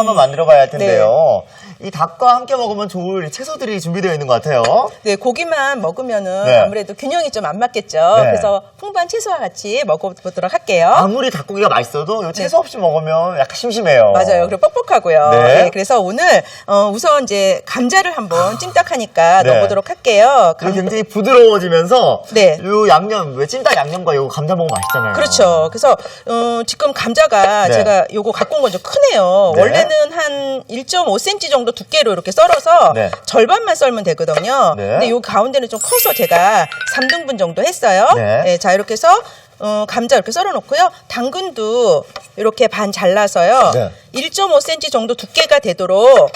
한번 만들어 봐야 할 텐데요. 이 닭과 함께 먹으면 좋을 채소들이 준비되어 있는 것 같아요. 네, 고기만 먹으면은 네. 아무래도 균형이 좀 안 맞겠죠. 네. 그래서 풍부한 채소와 같이 먹어보도록 할게요. 아무리 닭고기가 맛있어도 이 채소 없이 먹으면 약간 심심해요. 맞아요. 그리고 뻑뻑하고요. 네. 네, 그래서 오늘 우선 이제 감자를 한번 찜닭하니까 네. 넣어보도록 할게요. 그리고 굉장히 부드러워지면서 네. 이 양념, 왜 찜닭 양념과 이거 감자 먹으면 맛있잖아요. 그렇죠. 그래서 지금 감자가 네. 제가 요거 갖고 온 건 좀 크네요. 네. 원래는 한 1.5cm 정도 두께로 이렇게 썰어서 네. 절반만 썰면 되거든요. 네. 근데 요 가운데는 좀 커서 제가 3등분 정도 했어요. 네. 네, 자 이렇게 해서 감자 이렇게 썰어 놓고요. 당근도 이렇게 반 잘라서요. 네. 1.5cm 정도 두께가 되도록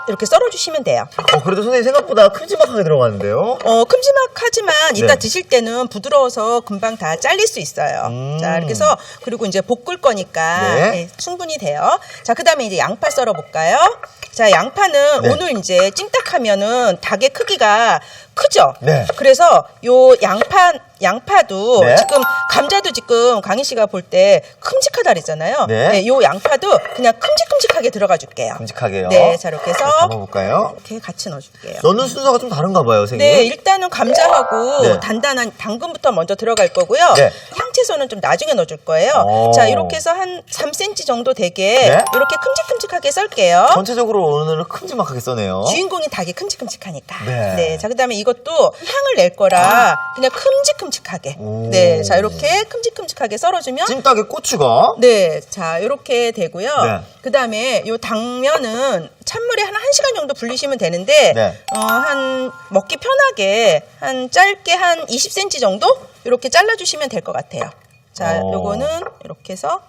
이렇게 썰어주시면 돼요. 그래도 선생님 생각보다 큼지막하게 들어가는데요. 큼지막하지만 이따 네. 드실 때는 부드러워서 금방 다 잘릴 수 있어요. 자, 이렇게 해서 그리고 이제 볶을 거니까 네. 네, 충분히 돼요. 자, 그 다음에 이제 양파 썰어 볼까요? 자, 양파는 네. 오늘 이제 찜닭하면은 닭의 크기가 크죠? 네. 그래서 요 양파도 네. 지금 감자도 지금 강희 씨가 볼 때 큼직하다 그랬잖아요. 네. 요 양파도 그냥 큼직큼직하게 들어가 줄게요. 큼직하게요. 네, 자, 이렇게 해서 먹어볼까요? 이렇게 같이 넣어줄게요. 넣는 순서가 좀 다른가 봐요, 선생님. 네, 일단은 감자하고 네. 단단한 당근부터 먼저 들어갈 거고요. 네. 향채소는 좀 나중에 넣어줄 거예요. 오. 자, 이렇게 해서 한 3cm 정도 되게 네. 이렇게 큼직큼직하게 썰게요. 전체적으로 오늘은 큼지막하게 써네요. 주인공이 닭이 큼직큼직하니까. 네. 자, 그다음에 이것도 향을 낼 거라 그냥 큼직큼직하게. 오. 네, 자 이렇게 큼직큼직하게 썰어주면. 찜닭에 고추가. 네, 자 이렇게 되고요. 네. 그다음에 요 당면은 찬물에 한 1시간 정도 불리시면 되는데 네. 한 먹기 편하게 한 짧게 한 20cm 정도 이렇게 잘라주시면 될 것 같아요. 자, 요거는 이렇게 해서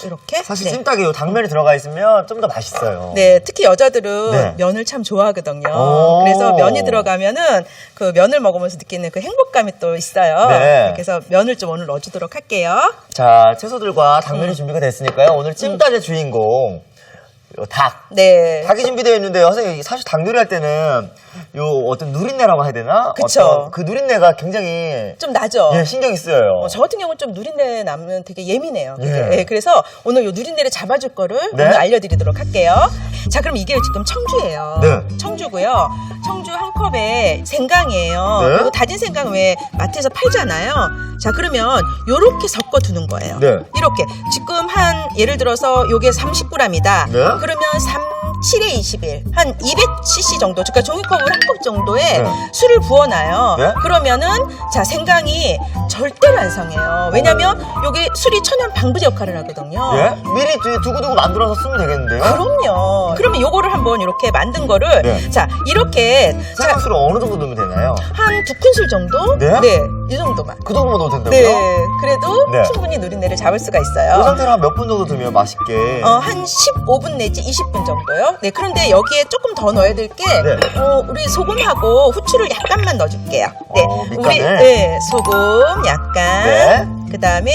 이렇게. 사실 네. 찜닭에 요 당면이 들어가 있으면 좀 더 맛있어요. 네, 특히 여자들은 네. 면을 참 좋아하거든요. 오. 그래서 면이 들어가면은 그 면을 먹으면서 느끼는 그 행복감이 또 있어요. 네. 그래서 면을 좀 오늘 넣어주도록 할게요. 자, 채소들과 당면이 준비가 됐으니까요. 오늘 찜닭의 주인공, 요 닭. 네. 닭이 준비되어 있는데요. 선생님, 사실 닭 요리할 때는 요 어떤 누린내라고 해야 되나? 그쵸. 어떤 그 누린내가 굉장히 좀 나죠? 예, 신경이 쓰여요. 저 같은 경우는 좀 누린내 나면 되게 예민해요. 되게. 예. 네, 그래서 오늘 요 누린내를 잡아줄 거를 네. 오늘 알려드리도록 할게요. 자, 그럼 이게 지금 청주예요. 네. 청주고요. 청주 한 컵에 생강이에요. 네. 그리고 다진 생강 왜 마트에서 팔잖아요. 자, 그러면 요렇게 섞어 두는 거예요. 네. 이렇게 지금 한 예를 들어서 요게 30g이다. 네. 그러면 7에 21, 한 200cc 정도, 그러니까 종이컵을 한 컵 정도의 네. 술을 부어놔요. 네. 그러면은 자 생강이 절대로 안 상해요. 왜냐면 요게 술이 천연 방부제 역할을 하거든요. 예? 미리 두고두고 만들어서 쓰면 되겠는데요? 그럼요. 그러면 요거를 한번 이렇게 만든 거를 네. 자 이렇게 자, 생강수를 어느 정도 넣으면 되나요? 한 2큰술 정도? 네? 이 정도만. 그 정도만 넣어도 네, 된다고요? 그래도 네. 충분히 누린내를 잡을 수가 이 있어요. 상태로 한 몇 분 정도 두면 맛있게. 한 15분 내지 20분 정도요. 네, 그런데 여기에 조금 더 넣어야 될 게, 네. 우리 소금하고 후추를 약간만 넣어줄게요. 네, 밑간을? 네, 소금 약간. 네. 그 다음에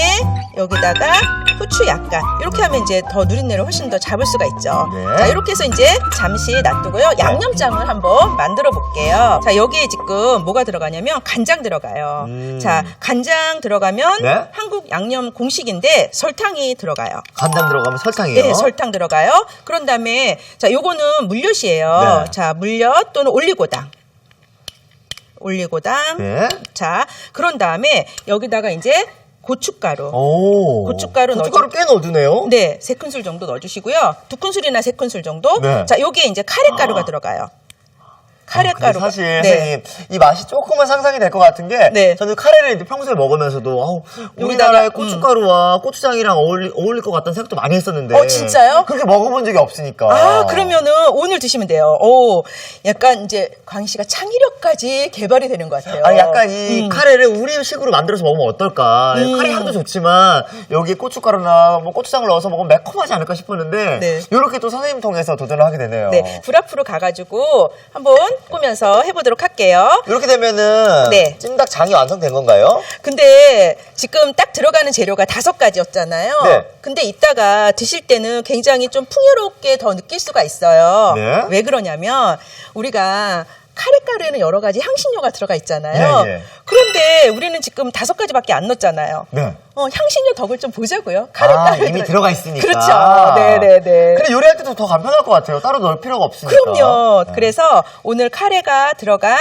여기다가 후추 약간. 이렇게 하면 이제 더 누린내를 훨씬 더 잡을 수가 있죠. 네. 자, 이렇게 해서 이제 잠시 놔두고요. 양념장을 한번 만들어 볼게요. 자, 여기에 지금 뭐가 들어가냐면 간장 들어가요. 자, 간장 들어가면 네. 한국 양념 공식인데 설탕이 들어가요. 간장 들어가면 설탕이에요. 네, 설탕 들어가요. 그런 다음에 자, 요거는 물엿이에요. 네. 자, 물엿 또는 올리고당. 네. 자, 그런 다음에 여기다가 이제 고춧가루. 오. 고춧가루 꽤 넣어주네요. 네, 3큰술 정도 넣어주시고요. 2큰술이나 3큰술 정도. 네. 자, 여기에 이제 카레가루가 들어가요. 근데 카레가루가. 사실 네. 선생님 이 맛이 조금은 상상이 될 것 같은 게 네. 저는 카레를 평소에 먹으면서도 우리나라의 고춧가루와 고추장이랑 어울릴 것 같다는 생각도 많이 했었는데 진짜요? 그렇게 먹어본 적이 없으니까. 아, 그러면은 오늘 드시면 돼요. 약간 이제 광희 씨가 창의력까지 개발이 되는 것 같아요. 아니 약간 이 카레를 우리식으로 만들어서 먹으면 어떨까. 카레 향도 좋지만 여기에 고춧가루나 뭐 고추장을 넣어서 먹으면 매콤하지 않을까 싶었는데 네. 이렇게 또 선생님 통해서 도전을 하게 되네요. 네, 불 앞으로 가가지고 한번 꾸면서 해보도록 할게요. 이렇게 되면은 네. 찜닭 장이 완성된 건가요? 근데 지금 딱 들어가는 재료가 5가지였잖아요. 네. 근데 이따가 드실 때는 굉장히 좀 풍요롭게 더 느낄 수가 있어요. 네. 왜 그러냐면 우리가 카레가루에는 여러 가지 향신료가 들어가 있잖아요. 네, 네. 그런데 우리는 지금 5가지밖에 안 넣었잖아요. 네. 향신료 덕을 좀 보자고요. 카레 아, 따로 이미 들어가 있으니까. 그렇죠. 네네네. 근데 요리할 때도 더 간편할 것 같아요. 따로 넣을 필요가 없으니까. 그럼요. 그래서 오늘 카레가 들어간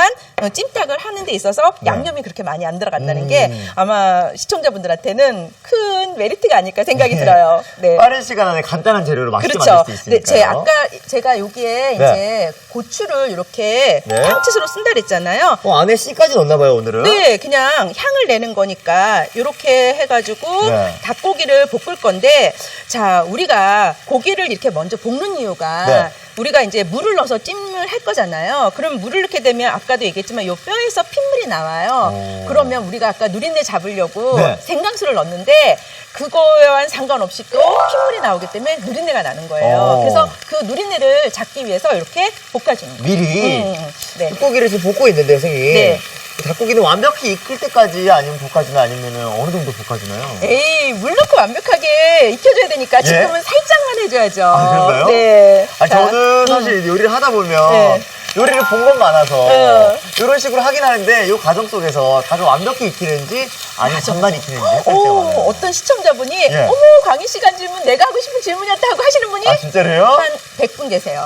찜닭을 하는 데 있어서 양념이 그렇게 많이 안 들어간다는 게 아마 시청자분들한테는 큰 메리트가 아닐까 생각이 들어요. 네. 빠른 시간 안에 간단한 재료로 맛있게 그렇죠. 만들 수 있으니까요. 네, 제가 여기에 이제 고추를 이렇게 네. 향채소로 쓴다 그랬잖아요. 안에 씨까지 넣나 봐요, 오늘은. 네, 그냥 향을 내는 거니까 이렇게 해가지고 네. 닭고기를 볶을 건데, 자, 우리가 고기를 이렇게 먼저 볶는 이유가 네. 우리가 이제 물을 넣어서 찜을 할 거잖아요. 그럼 물을 넣게 되면 아까도 얘기했지만 요 뼈에서 핏물이 나와요. 그러면 우리가 아까 누린내 잡으려고 네. 생강수를 넣었는데 그거와는 상관없이 또 핏물이 나오기 때문에 누린내가 나는 거예요. 그래서 그 누린내를 잡기 위해서 이렇게 볶아주는 거예요. 미리 네. 닭고기를 지금 볶고 있는데요, 선생님. 네. 닭고기는 완벽히 익힐 때까지 아니면 볶아주나 아니면 어느 정도 볶아주나요? 에이, 물 넣고 완벽하게 익혀줘야 되니까 지금은 살짝만 해줘야죠. 아, 그런가요? 네. 아니, 자, 저는 사실 요리를 하다 보면 네. 요리를 본 건 많아서 이런 식으로 하긴 하는데 이 과정 속에서 닭을 완벽히 익히는지 아니면 반만 익히는지 헷갈릴 때가 많아요. 어떤 시청자분이 예. 어머, 강희 씨가 질문 내가 하고 싶은 질문이었다 하고 하시는 분이 아, 진짜로요? 한 100분 계세요.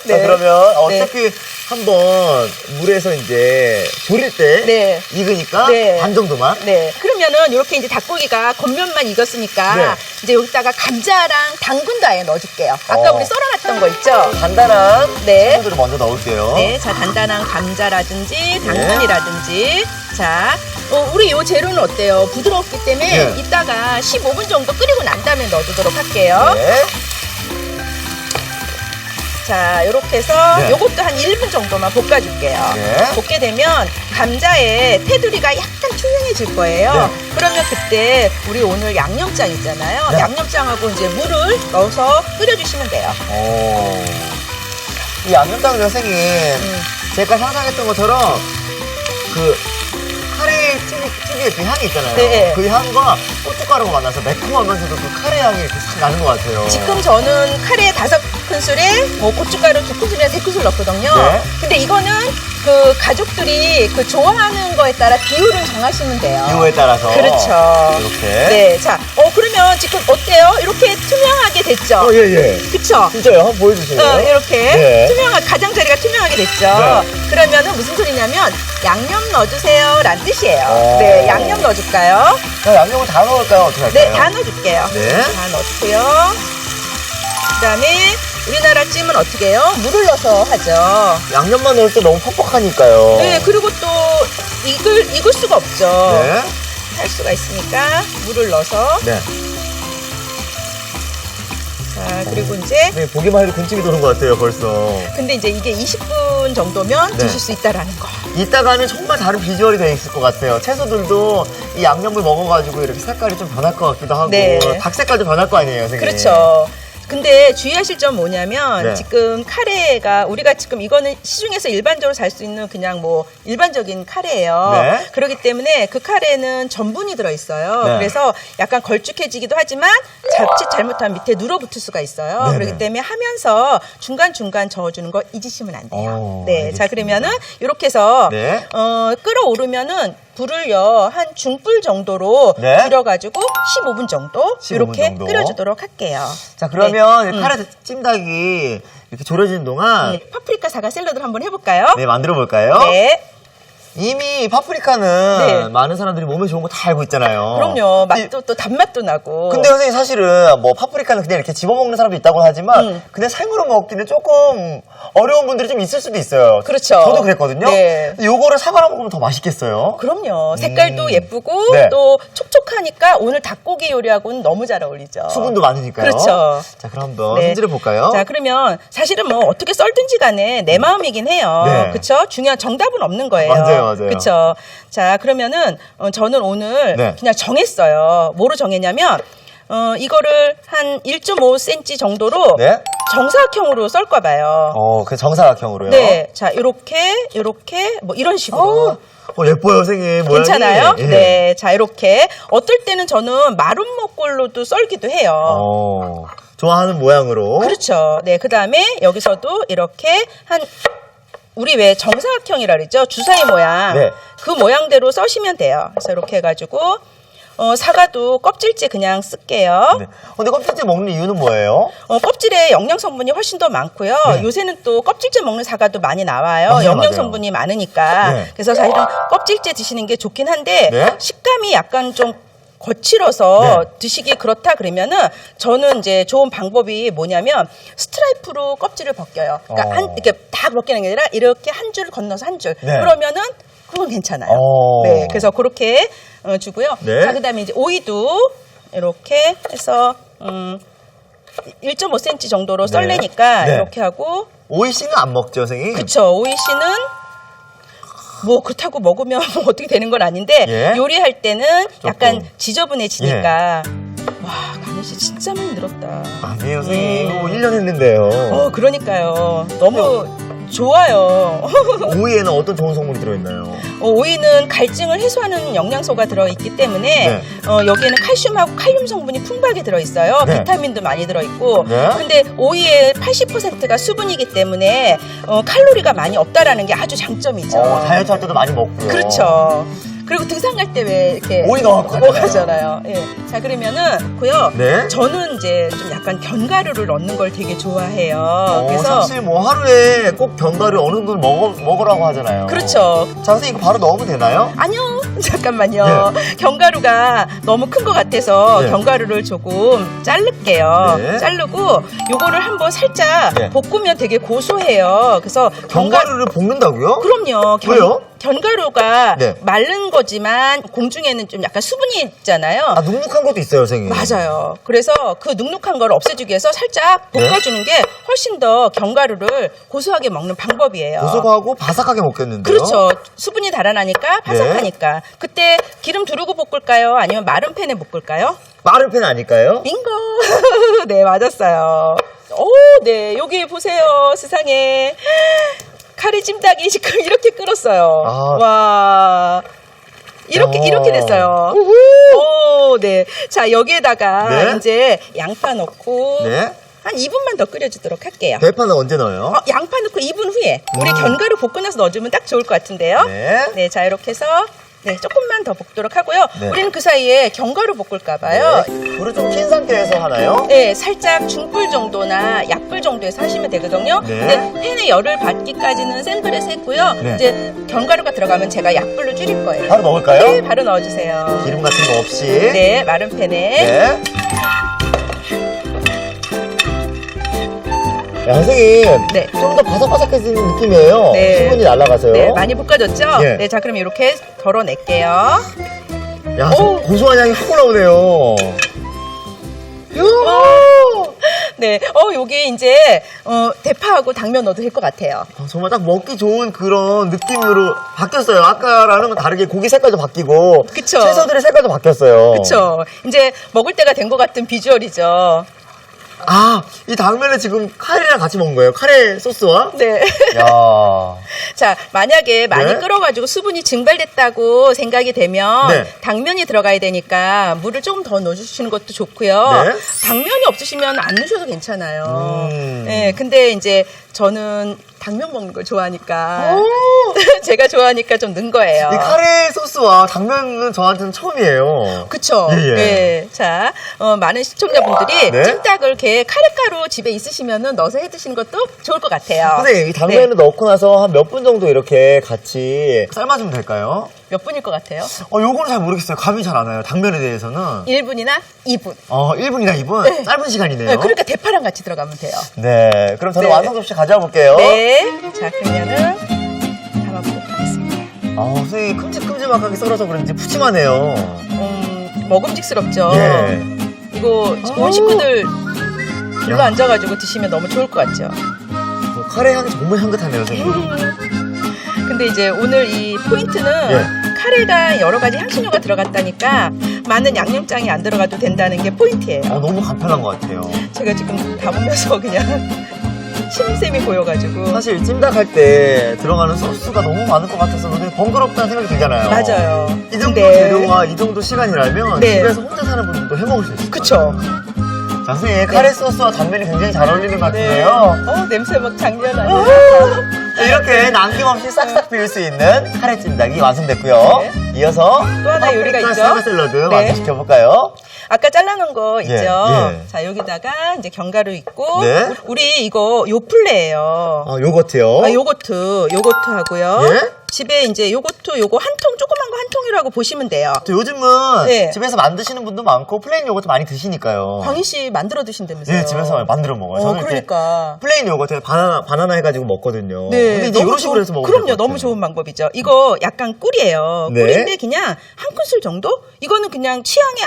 자, 그러면 어차피 한번 물에서 이제 졸일 때 네. 익으니까 네. 반 정도만. 네. 그러면은 이렇게 이제 닭고기가 겉면만 익었으니까 네. 이제 여기다가 감자랑 당근도 아예 넣어줄게요. 아까 우리 썰어놨던 거 있죠? 간단한 네. 채소들을 먼저 넣을게요. 네, 자, 단단한 감자라든지 당근이라든지 자, 우리 요 재료는 어때요? 부드럽기 때문에 네. 이따가 15분 정도 끓이고 난 다음에 넣어주도록 할게요. 네. 자, 이렇게 해서 네. 요것도 한 1분 정도만 볶아줄게요. 네. 볶게 되면 감자의 테두리가 약간 투명해질 거예요. 네. 그러면 그때 우리 오늘 양념장 있잖아요. 네. 양념장하고 이제 물을 넣어서 끓여주시면 돼요. 이 양념장 선생님, 제가 상상했던 것처럼 그 카레 특유의 그 향이 있잖아요. 네. 그 향과 고춧가루가 만나서 매콤하면서도 그 카레 향이 이렇게 싹 나는 것 같아요. 지금 저는 카레 5큰술에 뭐 고춧가루 2큰술이나 3큰술 넣거든요. 네. 근데 이거는 그 가족들이 그 좋아하는 거에 따라 비율을 정하시면 돼요. 비율에 따라서. 그렇죠. 이렇게. 네. 자, 그러면 지금 어때요? 이렇게 투명하게 됐죠? 예. 그쵸? 진짜요? 한번 보여주세요. 이렇게 네. 가장자리가 투명하게 됐죠. 네. 그러면은 무슨 소리냐면 양념 넣어주세요 라는 뜻이에요. 오. 네, 양념 넣어줄까요? 자, 양념을 다 넣을까요? 어떻게 할까요? 네, 다 넣어줄게요. 네. 다 넣고요. 그다음에 우리나라 찜은 어떻게 해요? 물을 넣어서 하죠. 양념만 넣을 때 너무 퍽퍽하니까요. 네, 그리고 또 익을 수가 없죠. 네. 할 수가 있으니까 물을 넣어서. 네. 자, 그리고 이제 네, 보기만 해도 군침이 도는 것 같아요, 벌써. 근데 이제 이게 20분 정도면 네. 드실 수 있다라는 거. 이따가는 정말 다른 비주얼이 돼 있을 것 같아요. 채소들도 이 양념을 먹어가지고 이렇게 색깔이 좀 변할 것 같기도 하고 네. 닭 색깔도 변할 거 아니에요, 선생님? 그렇죠. 근데 주의하실 점 뭐냐면 네. 지금 카레가 우리가 지금 이거는 시중에서 일반적으로 살 수 있는 그냥 뭐 일반적인 카레예요. 네. 그렇기 때문에 그 카레는 전분이 들어있어요. 네. 그래서 약간 걸쭉해지기도 하지만 자칫 잘못하면 밑에 눌어붙을 수가 있어요. 네네. 그렇기 때문에 하면서 중간중간 저어주는 거 잊으시면 안 돼요. 네, 알겠습니다. 자 그러면은 이렇게 해서 네. 끓어오르면은 불을요 한 중불 정도로 네. 줄여가지고 15분 정도 15분 이렇게 정도. 끓여주도록 할게요. 자, 그러면 이 카레 찜닭이 이렇게 졸여지는 동안 네, 파프리카 사과 샐러드를 한번 해볼까요? 네, 만들어 볼까요? 네. 이미 파프리카는 네. 많은 사람들이 몸에 좋은 거 다 알고 있잖아요. 그럼요. 맛도 또 단맛도 나고. 근데 선생님 사실은 뭐 파프리카는 그냥 이렇게 집어먹는 사람도 있다고 하지만 그냥 생으로 먹기는 조금 어려운 분들이 좀 있을 수도 있어요. 그렇죠. 저도 그랬거든요. 네. 근데 요거를 사과랑 먹으면 더 맛있겠어요. 그럼요. 색깔도 예쁘고 네. 또 촉촉하니까 오늘 닭고기 요리하고는 너무 잘 어울리죠. 수분도 많으니까요. 그렇죠. 자, 그럼 한번 네. 손질해 볼까요? 자, 그러면 사실은 뭐 어떻게 썰든지 간에 내 마음이긴 해요. 네. 그렇죠? 중요한 정답은 없는 거예요. 맞아요. 그렇죠. 자, 그러면은 저는 오늘 네. 그냥 정했어요. 뭐로 정했냐면 이거를 한 1.5cm 정도로 네. 정사각형으로 썰까 봐요. 그 정사각형으로요. 네. 자, 요렇게 뭐 이런 식으로. 예뻐요, 선생님. 모양이. 괜찮아요? 예. 네. 자, 이렇게. 어떨 때는 저는 마른 목골로도 썰기도 해요. 좋아하는 모양으로. 그렇죠. 네. 그 다음에 여기서도 이렇게 우리 왜 정사각형이라 그러죠? 주사위 모양. 네. 그 모양대로 써시면 돼요. 그래서 이렇게 해가지고 사과도 껍질째 그냥 쓸게요. 네. 근데 껍질째 먹는 이유는 뭐예요? 껍질에 영양 성분이 훨씬 더 많고요. 네. 요새는 또 껍질째 먹는 사과도 많이 나와요. 맞아요, 영양 맞아요. 성분이 많으니까. 네. 그래서 사실은 껍질째 드시는 게 좋긴 한데 네. 식감이 약간 좀 거칠어서 네. 드시기 그렇다 그러면은 저는 이제 좋은 방법이 뭐냐면 스트라이프로 껍질을 벗겨요. 그러니까 이렇게 다 벗기는 게 아니라 이렇게 한 줄 건너서 한 줄. 네. 그러면은 그건 괜찮아요. 어. 네, 그래서 그렇게 주고요. 네. 자, 그다음에 이제 오이도 이렇게 해서 1.5cm 정도로 네. 썰래니까 네. 이렇게 하고. 오이 씨는 안 먹죠, 선생님? 그쵸. 오이 씨는 뭐 그렇다고 먹으면 어떻게 되는 건 아닌데 예. 요리할 때는 약간 조금. 지저분해지니까. 와, 가늘 씨 진짜 많이 늘었다. 아니에요, 선생님. 이거 1년 했는데요. 그러니까요. 너무 좋아요. 오이에는 어떤 좋은 성분이 들어있나요? 오이는 갈증을 해소하는 영양소가 들어있기 때문에 네. 여기에는 칼슘하고 칼륨 성분이 풍부하게 들어있어요. 네. 비타민도 많이 들어있고. 네. 근데 오이의 80%가 수분이기 때문에 칼로리가 많이 없다라는 게 아주 장점이죠. 다이어트 할 때도 많이 먹고요. 그렇죠. 그리고 등산 갈 때 왜 이렇게 오이 넣어갖고 가잖아요. 예. 자, 그러면은 고요. 네. 저는 이제 좀 약간 견과류를 넣는 걸 되게 좋아해요. 그래서 사실 뭐 하루에 꼭 견과류 어느 정도 먹으라고 하잖아요. 그렇죠. 자, 선생님 이거 바로 넣으면 되나요? 아니요. 잠깐만요. 견과류가 너무 큰 것 같아서 네. 견과류를 조금 자를게요. 네. 자르고 요거를 한번 살짝 네. 볶으면 되게 고소해요. 그래서 견과류를 볶는다고요? 그럼요. 왜요? 견과류가 네. 마른 거지만 공중에는 좀 약간 수분이 있잖아요. 아, 눅눅한 것도 있어요, 선생님. 맞아요. 그래서 그 눅눅한 걸 없애주기 위해서 살짝 네. 볶아주는 게 훨씬 더 견과류를 고소하게 먹는 방법이에요. 고소하고 바삭하게 먹겠는데요? 그렇죠. 수분이 달아나니까 바삭하니까. 그때 기름 두르고 볶을까요? 아니면 마른 팬에 볶을까요? 마른 팬 아닐까요? 빙고! 네, 맞았어요. 오, 네. 여기 보세요. 세상에. 카레 찜닭이 지금 이렇게 끓었어요. 아. 와. 이렇게, 야. 이렇게 됐어요. 오, 네. 자, 여기에다가 네. 이제 양파 넣고. 네. 한 2분만 더 끓여주도록 할게요. 대파는 언제 넣어요? 양파 넣고 2분 후에. 우리 견과류 볶고 나서 넣어주면 딱 좋을 것 같은데요. 네. 네, 자, 이렇게 해서. 네, 조금만 더 볶도록 하고요. 네. 우리는 그 사이에 견과류 볶을까봐요. 네. 불을 좀 킨 상태에서 하나요? 네, 살짝 중불 정도나 약불 정도에서 하시면 되거든요. 네. 근데 팬에 열을 받기까지는 센 불에서 했고요. 네. 이제 견과류가 들어가면 제가 약불로 줄일 거예요. 바로 넣을까요? 네, 바로 넣어주세요. 기름 같은 거 없이. 네, 마른 팬에. 네. 야, 선생님. 네. 좀 더 바삭바삭해지는 느낌이에요. 네. 수분이 날아가서요. 네, 많이 볶아졌죠? 네. 네, 자, 그럼 이렇게 덜어낼게요. 야, 오. 고소한 향이 확 올라오네요. 네, 여기 이제, 대파하고 당면 넣어도 될 것 같아요. 정말 딱 먹기 좋은 그런 느낌으로 바뀌었어요. 아까랑은 다르게 고기 색깔도 바뀌고. 그쵸. 채소들의 색깔도 바뀌었어요. 그쵸. 이제 먹을 때가 된 것 같은 비주얼이죠. 아, 이 당면을 지금 카레랑 같이 먹는 거예요? 카레 소스와? 네. 야. 자, 만약에 많이 네. 끓어가지고 수분이 증발됐다고 생각이 되면 네. 당면이 들어가야 되니까 물을 조금 더 넣어주시는 것도 좋고요. 네. 당면이 없으시면 안 넣으셔도 괜찮아요. 음. 네, 근데 이제 저는 당면 먹는 걸 좋아하니까 제가 좋아하니까 좀 넣은 거예요. 이 카레 소스와 당면은 저한테는 처음이에요. 그쵸. 예, 예. 네. 자, 많은 시청자분들이 네. 찜닭을 이렇게 카레가루 집에 있으시면은 넣어서 해 드시는 것도 좋을 것 같아요. 선생님, 이 당면을 넣고 나서 한 몇 분 정도 이렇게 같이 삶아주면 될까요? 몇 분일 것 같아요? 요거는 잘 모르겠어요. 감이 잘 안 와요. 당면에 대해서는. 1분이나 2분. 1분이나 2분? 네. 짧은 시간이네요. 네, 그러니까 대파랑 같이 들어가면 돼요. 네. 그럼 저는 네. 완성 접시 가져와 볼게요. 네. 자, 그러면은 담아보도록 하겠습니다. 선생님, 큼직큼직하게 썰어서 그런지 푸짐하네요. 먹음직스럽죠? 예. 이거 온 식구들 불러 야. 앉아가지고 드시면 너무 좋을 것 같죠? 카레 향이 정말 향긋하네요, 선생님. 근데 이제 오늘 이 포인트는 예. 카레가 여러 가지 향신료가 들어갔다니까 많은 양념장이 안 들어가도 된다는 게 포인트예요. 너무 간편한 것 같아요. 제가 지금 담으면서 그냥 신임쌤이 보여가지고. 사실 찜닭 할 때 들어가는 소스가 너무 많을 것 같아서 되게 번거롭다는 생각이 들잖아요. 맞아요. 이 정도 네. 재료와 이 정도 시간이라면 네. 집에서 혼자 사는 분들도 해먹을 수 있을 것 그쵸. 같아요. 자, 선생님, 카레 소스와 당면이 굉장히 잘 어울리는 것 같은데요. 냄새 막 장난 아니에요. 자, 이렇게 남김없이 싹싹 비울 수 있는 카레 찜닭이 완성됐고요. 네. 이어서 또 하나 요리가 파프리카 있죠. 사과 샐러드 네. 완성시켜볼까요? 아까 잘라놓은 거 있죠? 예. 자, 여기다가 이제 견과류 있고, 네. 우리 이거 요플레예요. 요거트요. 요거트 하고요. 예? 집에 이제 요거트 요거 한 통, 조그만 거 한 통이라고 보시면 돼요. 또 요즘은 네. 집에서 만드시는 분도 많고 플레인 요거트 많이 드시니까요. 광희 씨 만들어 드신다면서요? 네, 집에서 만들어 먹어요. 저는 이렇게 그러니까. 플레인 요거트에 바나나 해가지고 먹거든요. 네, 근데 이제 이런 식으로 해서 먹으면 그럼요, 될것 너무 같아요. 좋은 방법이죠. 이거 약간 꿀이에요. 네. 꿀인데 그냥 한 큰술 정도? 이거는 그냥 취향에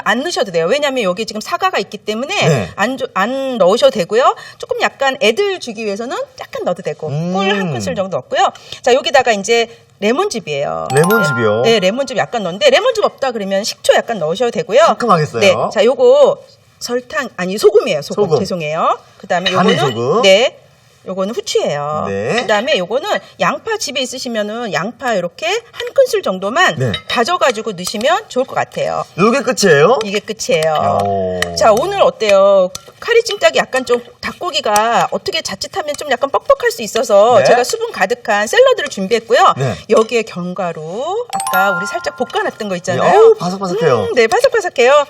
안 넣으셔도 돼요. 왜냐하면 여기 지금 사과가 있기 때문에 네. 안 넣으셔도 되고요. 조금 약간 애들 주기 위해서는 약간 넣어도 되고 꿀 한 큰술 정도 넣고요. 자, 여기다가 이제 레몬즙이에요. 레몬즙이요? 네, 레몬즙 약간 넣는데 레몬즙 없다 그러면 식초 약간 넣으셔도 되고요. 상큼하겠어요. 네, 자, 요거 소금이에요. 소금. 죄송해요. 그다음에 간의 요거는 소금. 네. 요거는 후추예요. 네. 그다음에 요거는 양파 집에 있으시면은 양파 이렇게 한 큰술 정도만 네. 다져가지고 넣으시면 좋을 것 같아요. 요게 끝이에요? 이게 끝이에요. 오. 자, 오늘 어때요? 카레 찜닭이 약간 좀 닭고기가 어떻게 자칫하면 좀 약간 뻑뻑할 수 있어서 네. 제가 수분 가득한 샐러드를 준비했고요. 네. 여기에 견과류 아까 우리 살짝 볶아놨던 거 있잖아요. 어우, 바삭바삭해요. 네, 바삭바삭해요.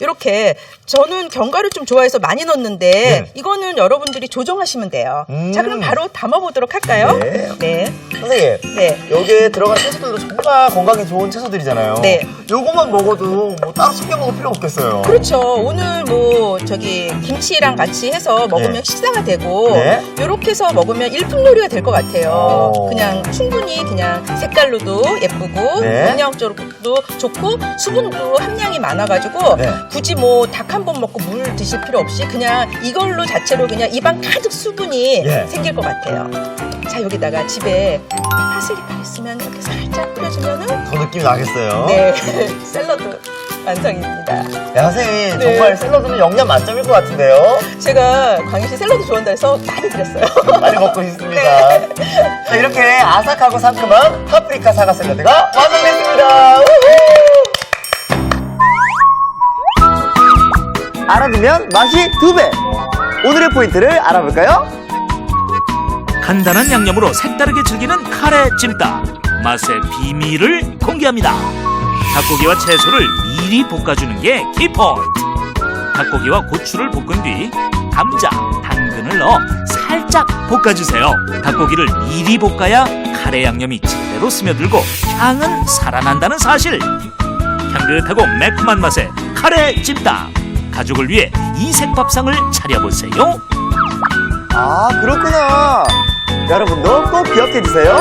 이렇게 저는 견과류 좀 좋아해서 많이 넣는데 네. 이거는 여러분들이 조정하시면 돼요. 자, 그럼 바로 담아보도록 할까요? 네. 네. 선생님, 네. 여기에 들어간 채소들도 정말 건강에 좋은 채소들이잖아요. 네. 요것만 먹어도 뭐 따로 챙겨 먹을 필요 없겠어요. 그렇죠. 오늘 뭐 저기 김치랑 같이 해서 먹으면 네. 식사가 되고 네. 이렇게 해서 먹으면 일품 요리가 될 것 같아요. 오. 그냥 충분히 그냥 색깔로도 예쁘고 네. 영양적으로도 좋고 수분도 함량이 많아가지고 네. 굳이 뭐 닭 한 번 먹고 물 드실 필요 없이 그냥 이걸로 자체로 그냥 입안 가득 수분이 예. 생길 것 같아요. 자, 여기다가 집에 파슬리가 있으면 이렇게 살짝 뿌려주면은 더 느낌이 나겠어요. 네 샐러드 완성입니다. 야, 선생님, 네. 정말 샐러드는 영양 만점일 것 같은데요? 제가 광희 씨 샐러드 좋아한다 해서 많이 드렸어요. 많이 먹고 있습니다. 네. 자, 이렇게 아삭하고 상큼한 파프리카 사과 샐러드가 완성됐습니다. 우후! 알아두면 맛이 2배! 오늘의 포인트를 알아볼까요? 간단한 양념으로 색다르게 즐기는 카레 찜닭. 맛의 비밀을 공개합니다. 닭고기와 채소를 미리 볶아주는 게 키포인트. 닭고기와 고추를 볶은 뒤 감자, 당근을 넣어 살짝 볶아주세요. 닭고기를 미리 볶아야 카레 양념이 제대로 스며들고 향은 살아난다는 사실. 향긋하고 매콤한 맛의 카레 찜닭. 가족을 위해 이색 밥상을 차려보세요. 아, 그렇구나. 여러분도 꼭 기억해주세요.